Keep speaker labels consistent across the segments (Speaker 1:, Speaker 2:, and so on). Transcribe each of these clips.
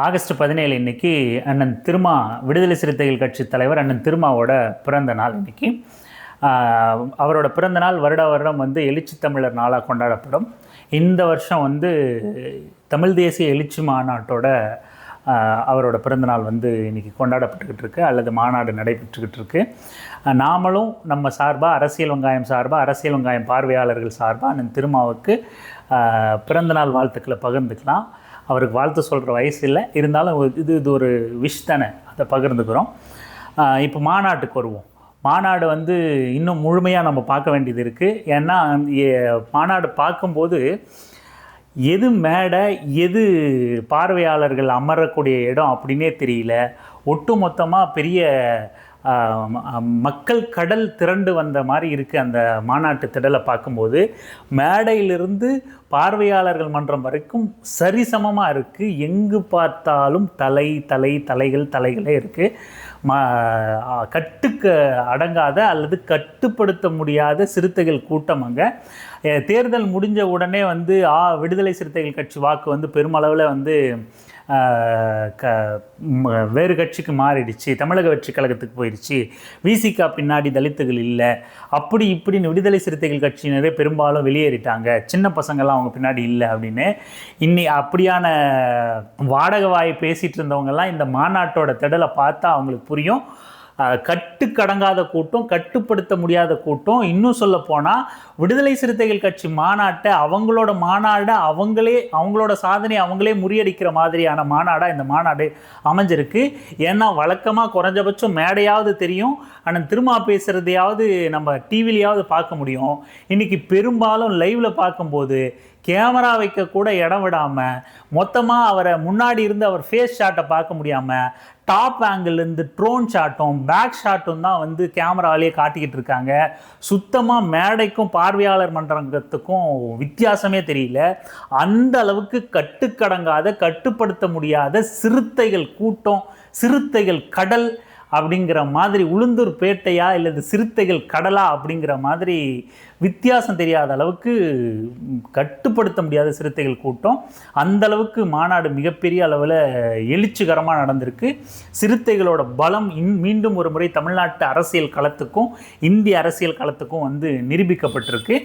Speaker 1: August 17 இன்னைக்கு அண்ணன் திருமா விடுதலை சிறுத்தைகள் கட்சி தலைவர் அண்ணன் திருமாவோட பிறந்த நாள் இன்னைக்கு. அவரோட பிறந்த நாள் வருடம் எழுச்சி தமிழர் நாளாக கொண்டாடப்படும். இந்த வருஷம் தமிழ் தேசிய எழுச்சி மாநாட்டோட அவரோட பிறந்தநாள் இன்றைக்கி கொண்டாடப்பட்டுக்கிட்டு இருக்கு, அல்லது மாநாடு நடைபெற்றுக்கிட்டு இருக்கு. நாமளும் நம்ம சார்பாக அரசியல் வெங்காயம் பார்வையாளர்கள் சார்பாக அண்ணன் திருமாவுக்கு பிறந்தநாள் வாழ்த்துக்களை பகிர்ந்துக்கலாம். அவருக்கு வாழ்த்து சொல்கிற வயசு இல்லை, இருந்தாலும் இது ஒரு விஷ் தானே, அதை பகிர்ந்துக்கிறோம். இப்போ மாநாட்டுக்கு வருவோம். மாநாடு இன்னும் முழுமையாக நம்ம பார்க்க வேண்டியது இருக்குது. ஏன்னா மாநாடு பார்க்கும்போது எது மேடை எது பார்வையாளர்கள் அமரக்கூடிய இடம் அப்படின்னே தெரியல. ஒட்டு மொத்தமாக பெரிய மக்கள் கடல் திரண்டு வந்த மாதிரி இருக்குது. அந்த மாநாட்டு திடலை பார்க்கும்போது மேடையிலிருந்து பார்வையாளர்கள் மன்றம் வரைக்கும் சரிசமமாக இருக்குது. எங்கு பார்த்தாலும் தலைகளே இருக்குது. கட்டுக்கு அடங்காத அல்லது கட்டுப்படுத்த முடியாத சிறுத்தைகள் கூட்டம். அங்கே தேர்தல் முடிஞ்ச உடனே விடுதலை சிறுத்தைகள் கட்சி வாக்கு பெருமளவில் வேறு கட்சிக்கு மாறிடுச்சு, தமிழக வெற்றி கழகத்துக்கு போயிடுச்சு, விசிகா பின்னாடி தலித்துகள் இல்லை, அப்படி இப்படின்னு விடுதலை சிறுத்தைகள் கட்சியினரே பெரும்பாலும் வெளியேறிட்டாங்க, சின்ன பசங்கள்லாம் அவங்க பின்னாடி இல்லை அப்படின்னு அப்படியான வாடகை வாயை பேசிகிட்டு இருந்தவங்கெல்லாம் இந்த மாநாட்டோட திடலை பார்த்தா அவங்களுக்கு புரியும். கட்டுக்கடங்காத கூட்டம், கட்டுப்படுத்த முடியாத கூட்டம். இன்னும் சொல்ல போனால் விடுதலை சிறுத்தைகள் கட்சி மாநாட்டை அவங்களோட சாதனையை அவங்களே முறியடிக்கிற மாதிரியான மாநாடாக இந்த மாநாடு அமைஞ்சிருக்கு. ஏன்னா வழக்கமாக குறைஞ்சபட்சம் மேடையாவது தெரியும், ஆனால் திரும்ப பேசுகிறதையாவது நம்ம டிவிலையாவது பார்க்க முடியும். இன்றைக்கி பெரும்பாலும் லைவில் பார்க்கும்போது கேமரா வைக்க கூட இடம் விடாமல், மொத்தமாக அவரை முன்னாடி இருந்து அவர் ஃபேஸ் ஷாட்டை பார்க்க முடியாமல் டாப் ஆங்கிள்லேருந்து ட்ரோன் ஷாட்டும் பேக் ஷாட்டும் தான் கேமராவிலே காட்டிக்கிட்டு இருக்காங்க. சுத்தமாக மேடைக்கும் பார்வையாளர் மன்றத்துக்கும் வித்தியாசமே தெரியல. அந்த அளவுக்கு கட்டுக்கடங்காத, கட்டுப்படுத்த முடியாத சிறுத்தைகள் கூட்டம், சிறுத்தைகள் கடல் அப்படிங்கிற மாதிரி, உளுந்தூர் பேட்டையா இல்லை சிறுத்தைகள் கடலா அப்படிங்கிற மாதிரி வித்தியாசம் தெரியாத அளவுக்கு கட்டுப்படுத்த முடியாத சிறுத்தைகள் கூட்டம். அந்த அளவுக்கு மாநாடு மிகப்பெரிய அளவில் எழுச்சிகரமாக நடந்திருக்கு. சிறுத்தைகளோட பலம் மீண்டும் ஒரு முறை தமிழ்நாட்டு அரசியல் களத்துக்கும் இந்திய அரசியல் களத்துக்கும் நிரூபிக்கப்பட்டிருக்கு.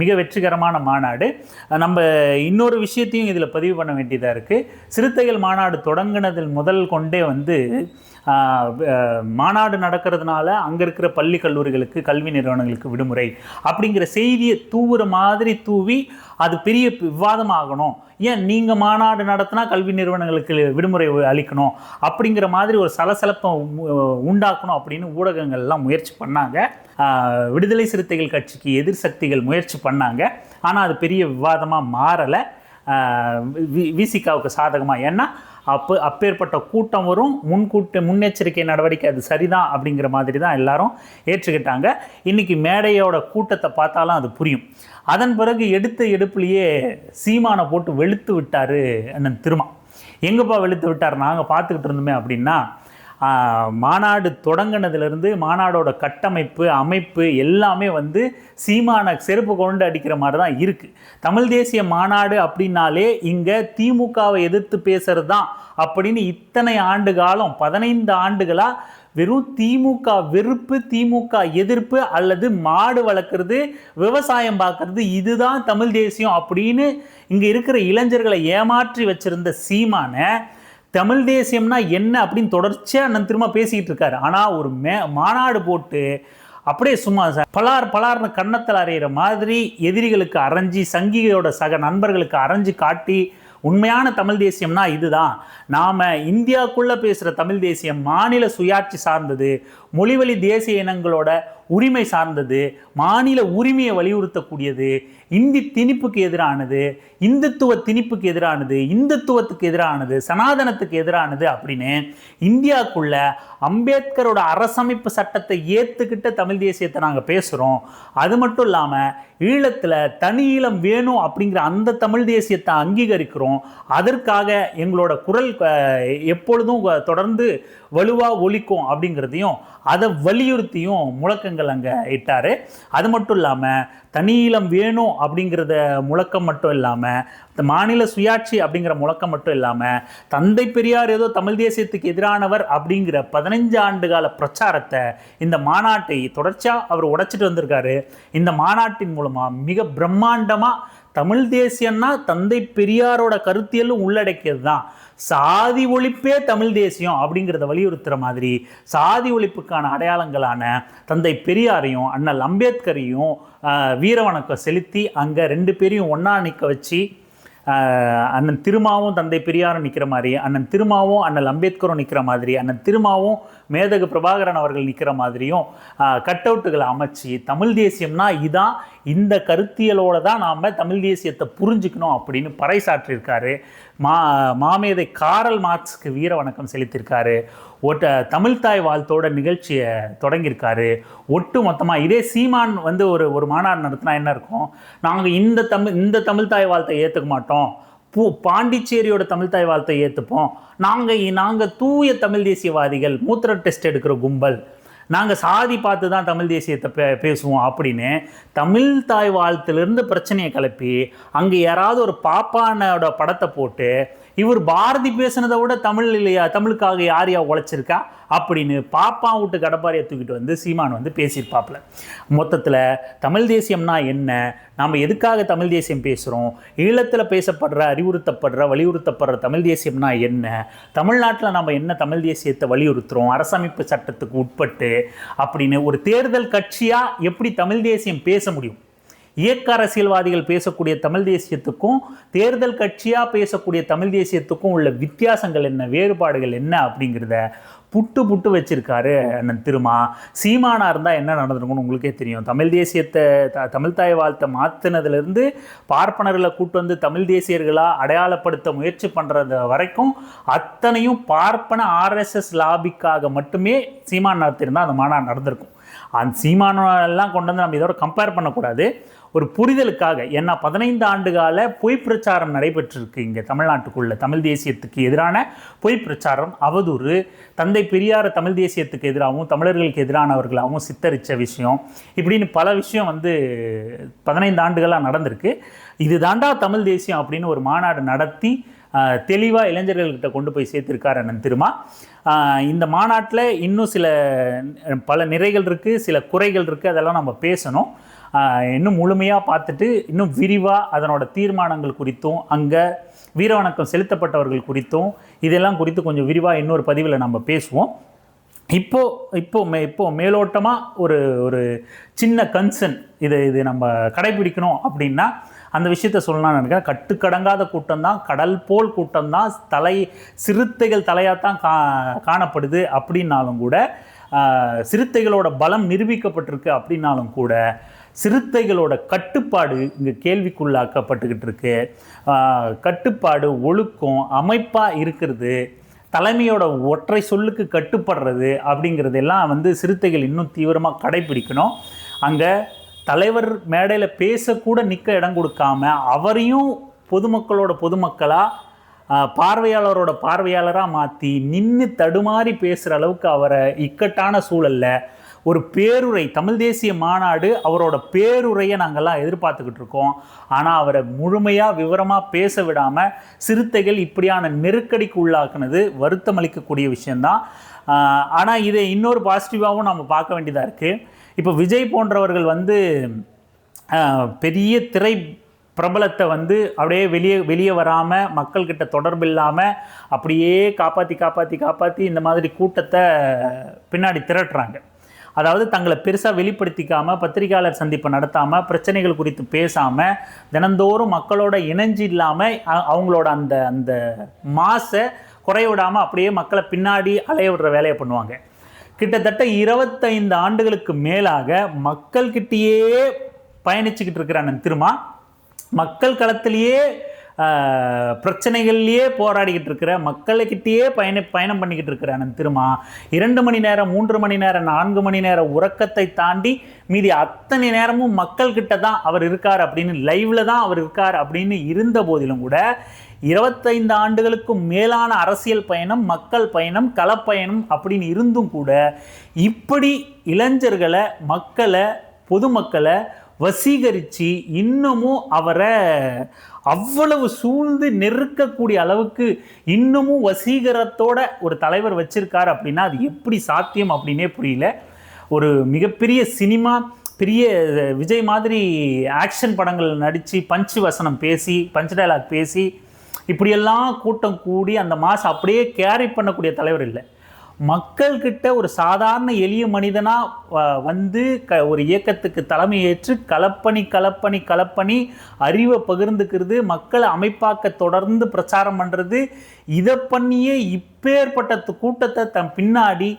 Speaker 1: மிக வெற்றிகரமான மாநாடு. நம்ம இன்னொரு விஷயத்தையும் இதில் பதிவு பண்ண வேண்டியதாக இருக்குது. சிறுத்தைகள் மாநாடு தொடங்கினதில் முதல் கொண்டே மாநாடு நடக்கிறதுனால அங்கே இருக்கிற பள்ளி கல்லூரிகளுக்கு, கல்வி நிறுவனங்களுக்கு விடுமுறை அப்படிங்கிற செய்தியை தூவுற மாதிரி தூவி அது பெரிய விவாதமாகணும். ஏன் நீங்கள் மாநாடு நடத்தினா கல்வி நிறுவனங்களுக்கு விடுமுறை அளிக்கணும் அப்படிங்கிற மாதிரி ஒரு சலசலப்பை உண்டாக்கணும் அப்படின்னு ஊடகங்கள்லாம் முயற்சி பண்ணாங்க. விடுதலை சிறுத்தைகள் கட்சிக்கு எதிர் சக்திகள் முயற்சி பண்ணாங்க. ஆனால் அது பெரிய விவாதமாக மாறலை, விசிகாவுக்கு சாதகமாக. ஏன்னா அப்பேற்பட்ட கூட்டம் வரும், முன்னெச்சரிக்கை நடவடிக்கை அது சரிதான் அப்படிங்கிற மாதிரி தான் எல்லாரும் ஏற்றுக்கிட்டாங்க. இன்றைக்கி மேடையோட கூட்டத்தை பார்த்தாலும் அது புரியும். அதன் பிறகு எடுப்புலேயே சீமானை போட்டு வெளுத்து விட்டார் அண்ணன் திருமா. எங்கப்பா வெளுத்து விட்டார், நாங்கள் பார்த்துக்கிட்டு இருந்தோமே அப்படின்னா, மாநாடு தொடங்கினதுலேருந்து மாநாடோட கட்டமைப்பு அமைப்பு எல்லாமே சீமான செருப்பு கொண்டு அடிக்கிற மாதிரி தான் இருக்குது. தமிழ் தேசிய மாநாடு அப்படின்னாலே இங்கே திமுகவை எதிர்த்து பேசுறது தான் அப்படின்னு இத்தனை ஆண்டு காலம், 15 ஆண்டுகளாக வெறும் திமுக வெறுப்பு, திமுக எதிர்ப்பு, அல்லது மாடு வளர்க்குறது, விவசாயம் பார்க்கறது, இதுதான் தமிழ் தேசியம் அப்படின்னு இங்கே இருக்கிற இளைஞர்களை ஏமாற்றி வச்சிருந்த சீமானை தமிழ் தேசியம்னா என்ன அப்படின்னு தொடர்ச்சியாக நான் திரும்ப பேசிக்கிட்டு இருக்காரு. ஆனால் ஒரு மாநாடு போட்டு அப்படியே சும்மா பலார்னு கன்னத்தில் அறையிற மாதிரி எதிரிகளுக்கு அரைஞ்சி, சங்கிகளோட சக நண்பர்களுக்கு அரைஞ்சி காட்டி, உண்மையான தமிழ் தேசியம்னா இதுதான், நாம் இந்தியாவுக்குள்ளே பேசுகிற தமிழ் தேசியம் மாநில சுயாட்சி சார்ந்தது, மொழிவழி தேசிய இனங்களோட உரிமை சார்ந்தது, மாநில உரிமையை வலியுறுத்தக்கூடியது, இந்தி திணிப்புக்கு எதிரானது, இந்துத்துவ திணிப்புக்கு எதிரானது, இந்துத்துவத்துக்கு எதிரானது, சனாதனத்துக்கு எதிரானது அப்படின்னு இந்தியாவுக்குள்ள அம்பேத்கரோட அரசமைப்பு சட்டத்தை ஏற்றுக்கிட்ட தமிழ் தேசியத்தை நாங்கள் பேசுகிறோம். அது மட்டும் இல்லாமல் ஈழத்தில் தனி ஈழம் வேணும் அப்படிங்கிற அந்த தமிழ் தேசியத்தை அங்கீகரிக்கிறோம். அதற்காக எங்களோட குரல் எப்பொழுதும் தொடர்ந்து வலுவாக ஒலிக்கும் அப்படிங்கிறதையும் அதை வலியுறுத்தியும் முழக்கங்கள் முழக்கங்கள் அங்கே இட்டார். அது மட்டும் இல்லாமல் தனியீழம் வேணும் அப்படிங்கிறத முழக்கம் மட்டும் இல்லாமல், இந்த மாநில சுயாட்சி அப்படிங்கிற முழக்கம் மட்டும் இல்லாமல், தந்தை பெரியார் ஏதோ தமிழ் தேசியத்துக்கு எதிரானவர் அப்படிங்கிற 15 ஆண்டு கால பிரச்சாரத்தை இந்த மாநாட்டை தொடர்ச்சியாக அவர் உடைச்சிட்டு வந்திருக்காரு. இந்த மாநாட்டின் மூலமாக மிக பிரம்மாண்டமாக தமிழ் தேசியம்னா தந்தை பெரியாரோட கருத்தியலும் உள்ளடக்கியது தான். சாதி ஒழிப்பே தமிழ் தேசியம் அப்படிங்கிறத வலியுறுத்துகிற மாதிரி சாதி ஒழிப்புக்கான அடையாளங்களான தந்தை பெரியாரையும் அண்ணல் அம்பேத்கரையும் வீரவணக்கம் செலுத்தி அங்கே 2 பேரையும் ஒன்றா நிற்க வச்சு, அண்ணன் திருமாவும் தந்தை பெரியாரும் நிற்கிற மாதிரி, அண்ணன் திருமாவும் அண்ணல் அம்பேத்கரும் நிற்கிற மாதிரி, அண்ணன் திருமாவும் மேதகு பிரபாகரன் அவர்கள் நிற்கிற மாதிரியும் கட் அவுட்டுகளை அமைச்சு தமிழ் தேசியம்னா இதான், இந்த கருத்தியலோடு தான் நாம் தமிழ் தேசியத்தை புரிஞ்சுக்கணும் அப்படின்னு பறைசாற்றியிருக்காரு. மாமேதை காரல் மார்க்ஸுக்கு வீர வணக்கம் செலுத்தியிருக்காரு. தமிழ்தாய் வாழ்த்தோட நிகழ்ச்சியை தொடங்கியிருக்காரு. ஒட்டு மொத்தமாக இதே சீமான் வந்து ஒரு மாநாடு நடத்தினா என்ன இருக்கும், நாங்கள் இந்த தமிழ்தாய் வாழ்த்தை ஏற்றுக்க மாட்டோம், பாண்டிச்சேரியோட தமிழ்தாய் வாழ்த்தை ஏற்றுப்போம், நாங்கள் தூய தமிழ் தேசியவாதிகள், மூத்திர டெஸ்ட் எடுக்கிற கும்பல், நாங்கள் சாதி பார்த்து தான் தமிழ் தேசியத்தை பேசுவோம் அப்படின்னு தமிழ் தாய் வாழ்த்திலிருந்து பிரச்சனையை கிளப்பி அங்கே யாராவது ஒரு பாப்பானோட படத்தை போட்டு இவர் பாரதி பேசுனதை விட தமிழுக்காக யார் உழைச்சிருக்கா அப்படின்னு பாப்பா விட்டு கடப்பாரியை தூக்கிட்டு வந்து சீமான் வந்து பேசியிருப்பாப்புல. மொத்தத்தில் தமிழ் தேசியம்னா என்ன, நாம் எதுக்காக தமிழ் தேசியம் பேசுகிறோம், ஈழத்தில் பேசப்படுற வலியுறுத்தப்படுற தமிழ் தேசியம்னா என்ன, தமிழ்நாட்டில் நம்ம என்ன தமிழ் தேசியத்தை வலியுறுத்துகிறோம் அரசமைப்பு சட்டத்துக்கு உட்பட்டு அப்படின்னு ஒரு தேர்தல் கட்சியாக எப்படி தமிழ் தேசியம் பேச முடியும், இயக்க அரசியல்வாதிகள் பேசக்கூடிய தமிழ் தேசியத்துக்கும் தேர்தல் கட்சியாக பேசக்கூடிய தமிழ் தேசியத்துக்கும் உள்ள வித்தியாசங்கள் என்ன, வேறுபாடுகள் என்ன அப்படிங்கிறத புட்டு வச்சிருக்காரு அண்ணன் திருமா. சீமானா இருந்தால் என்ன நடந்திருக்கும்னு உங்களுக்கே தெரியும். தமிழ் தேசியத்தை தமிழ்தாய் வாழ்த்தை மாற்றினதுலேருந்து பார்ப்பனர்களை கூட்டு வந்து தமிழ் தேசியர்களாக அடையாளப்படுத்த முயற்சி பண்ணுறது வரைக்கும் அத்தனையும் பார்ப்பன RSS லாபிக்காக மட்டுமே சீமான் நடத்திருந்தால் அந்த மாநாடு நடந்திருக்கும். அந்த சீமானெல்லாம் கொண்டு வந்து நம்ம இதோட கம்பேர் பண்ணக்கூடாது, ஒரு புரிதலுக்காக. ஏன்னா 15 ஆண்டு கால பொய் பிரச்சாரம் நடைபெற்றிருக்கு இங்கே தமிழ்நாட்டுக்குள்ள. தமிழ் தேசியத்துக்கு எதிரான பொய் பிரச்சாரம், அவதூறு, தந்தை பெரியார் தமிழ் தேசியத்துக்கு எதிராகவும் தமிழர்களுக்கு எதிரானவர்களாகவும் சித்தரித்த விஷயம், இப்படின்னு பல விஷயம் வந்து 15 ஆண்டுகளாக நடந்திருக்கு. இது தாண்டா தமிழ் தேசியம் அப்படின்னு ஒரு மாநாடு நடத்தி தெளிவாக இளைஞர்கள்கிட்ட கொண்டு போய் சேர்த்திருக்கார் அண்ணன் திருமா. இந்த மாநாட்டில் இன்னும் பல நிறைகள் இருக்குது, சில குறைகள் இருக்குது, அதெல்லாம் நம்ம பேசணும். இன்னும் முழுமையாக பார்த்துட்டு இன்னும் விரிவாக அதனோட தீர்மானங்கள் குறித்தும் அங்கே வீரவணக்கம் செலுத்தப்பட்டவர்கள் குறித்தும் இதெல்லாம் குறித்து கொஞ்சம் விரிவாக இன்னொரு பதிவில் நம்ம பேசுவோம். இப்போ மேலோட்டமாக ஒரு சின்ன கன்சர்ன், இது நம்ம கடைபிடிக்கணும் அப்படின்னா அந்த விஷயத்த சொல்லலாம்னு நினைக்கிறேன். கட்டுக்கடங்காத கூட்டம் தான், கடல் போல் கூட்டம் தான், சிறுத்தைகள் தலையாகத்தான் காணப்படுது அப்படின்னாலும் கூட, சிறுத்தைகளோட பலம் நிரூபிக்கப்பட்டிருக்கு அப்படின்னாலும் கூட, சிறுத்தைகளோட கட்டுப்பாடு இங்கே கேள்விக்குள்ளாக்கப்பட்டுக்கிட்டு இருக்கு. கட்டுப்பாடு, ஒழுக்கம், அமைப்பாக இருக்கிறது, தலைமையோட ஒற்றை சொல்லுக்கு கட்டுப்படுறது அப்படிங்கிறதெல்லாம் வந்து சிறுத்தைகள் இன்னும் தீவிரமாக கடைபிடிக்கணும். அங்கே தலைவர் மேடையில் பேசக்கூட நிற்க இடம் கொடுக்காம அவரையும் பொதுமக்களாக பார்வையாளரோட பார்வையாளராக மாற்றி நின்று தடுமாறி பேசுகிற அளவுக்கு அவரை இக்கட்டான சூழலில் ஒரு பேருரை, தமிழ் தேசிய மாநாடு அவரோட பேருரையை நாங்கள்லாம் எதிர்பார்த்துக்கிட்டு இருக்கோம். ஆனால் அவரை முழுமையாக விவரமாக பேச விடாமல் சிறுத்தைகள் இப்படியான நெருக்கடிக்கு உள்ளாக்குனது வருத்தம் அளிக்கக்கூடிய விஷயந்தான். ஆனால் இதை இன்னொரு பாசிட்டிவாகவும் நம்ம பார்க்க வேண்டியதாக இருக்குது. இப்போ விஜய் போன்றவர்கள் வந்து பெரிய திரை பிரபலத்தை வந்து அப்படியே வெளியே வராமல், மக்கள்கிட்ட தொடர்பு இல்லாமல் அப்படியே காப்பாற்றி இந்த மாதிரி கூட்டத்தை பின்னாடி திரட்டுறாங்க. அதாவது தங்களை பெருசாக வெளிப்படுத்திக்காமல், பத்திரிகையாளர் சந்திப்பை நடத்தாமல், பிரச்சனைகள் குறித்து பேசாமல், தினந்தோறும் மக்களோட இணைஞ்சு இல்லாமல் அவங்களோட அந்த மாசை குறைய விடாமல் அப்படியே மக்களை பின்னாடி அலைய விடுற வேலையை பண்ணுவாங்க. கிட்டத்தட்ட 25 ஆண்டுகளுக்கு மேலாக மக்கள்கிட்டயே பயணிச்சுக்கிட்டு இருக்கிற அண்ணன் திருமா, மக்கள் களத்திலேயே பிரச்சனைகள்லேயே போராடிக்கிட்டு இருக்கிற, மக்கள்கிட்டயே பயணம் பண்ணிக்கிட்டு இருக்கிற அண்ணன் திருமா 2 மணி நேரம், 3 மணி நேரம், 4 மணி நேரம் உறக்கத்தை தாண்டி மீதி அத்தனை நேரமும் மக்கள்கிட்ட தான் அவர் இருக்கார் அப்படின்னு, லைவ்ல தான் அவர் இருக்கார் அப்படின்னு இருந்த போதிலும் கூட 25 ஆண்டுகளுக்கும் மேலான அரசியல் பயணம், மக்கள் பயணம், களப்பயணம் அப்படின்னு இருந்தும் கூட இப்படி இளைஞர்களை, மக்களை, பொதுமக்களை வசீகரித்து இன்னமும் அவரை அவ்வளவு சூழ்ந்து நெருக்கக்கூடிய அளவுக்கு இன்னமும் வசீகரத்தோட ஒரு தலைவர் வச்சிருக்காரு அப்படின்னா அது எப்படி சாத்தியம் அப்படின்னே புரியல. ஒரு மிகப்பெரிய சினிமா, பெரிய விஜய் மாதிரி ஆக்ஷன் படங்கள் நடித்து பஞ்சு வசனம் பேசி, பஞ்ச் டைலாக் பேசி இப்படியெல்லாம் கூட்டம் கூடி அந்த மாதம் அப்படியே கேரி பண்ணக்கூடிய தலைவர் இல்லை. மக்கள்கிட்ட ஒரு சாதாரண எளிய மனிதனாக வந்து ஒரு இயக்கத்துக்கு தலைமை ஏற்று களப்பணி அறிவை பகிர்ந்துக்கிறது, மக்களை அமைப்பாக்க தொடர்ந்து பிரச்சாரம் பண்ணுறது, இதை பண்ணியே இப்பேற்பட்ட கூட்டத்தை தன் பின்னாடி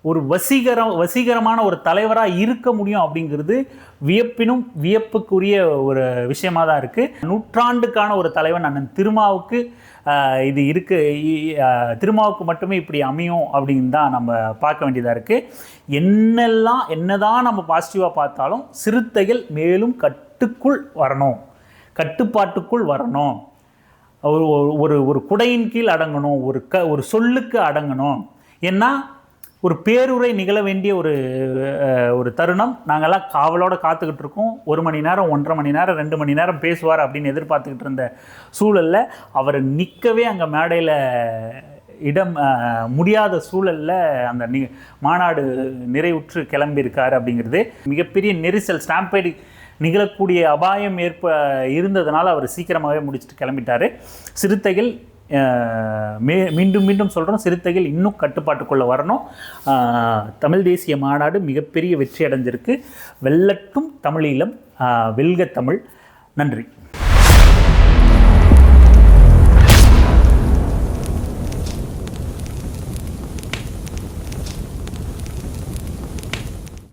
Speaker 1: ஒரு வசீகரமான ஒரு தலைவராக இருக்க முடியும் அப்படிங்கிறது வியப்பினும் வியப்புக்குரிய ஒரு விஷயமாக தான் இருக்குது. நூற்றாண்டுக்கான ஒரு தலைவன் அண்ணன் திருமாவுக்கு இது திருமாவுக்கு மட்டுமே இப்படி அமையும் அப்படின்னு தான் நம்ம பார்க்க வேண்டியதாக இருக்குது. என்னதான் நம்ம பாசிட்டிவாக பார்த்தாலும் சிறுத்தைகள் மேலும் கட்டுப்பாட்டுக்குள் வரணும், ஒரு குடையின் கீழ் அடங்கணும், ஒரு சொல்லுக்கு அடங்கணும். ஏன்னா ஒரு பேருரை நிகழ வேண்டிய ஒரு தருணம். நாங்கள்லாம் காவலோடு காத்துக்கிட்டு இருக்கோம். 1 மணி நேரம், 1.5 மணி நேரம், 2 மணி நேரம் பேசுவார் அப்படின்னு எதிர்பார்த்துக்கிட்டு இருந்த சூழலில் அவர் நிற்கவே அங்கே மேடையில் முடியாத சூழலில் அந்த மாநாடு நிறைவுற்று கிளம்பியிருக்கார் அப்படிங்கிறது மிகப்பெரிய நெரிசல், ஸ்டாம்பேடு நிகழக்கூடிய அபாயம் இருந்ததுனால அவர் சீக்கிரமாகவே முடிச்சுட்டு கிளம்பிட்டார். சிறுத்தைகள் மீண்டும் சொல்கிறோம், சிறுத்தைகள் இன்னும் கட்டுப்பாட்டுக்குள்ளே வரணும். தமிழ் தேசிய மாநாடு மிகப்பெரிய வெற்றி அடைஞ்சிருக்கு. வெல்லட்டும் தமிழீழம், வெல்க தமிழ். நன்றி.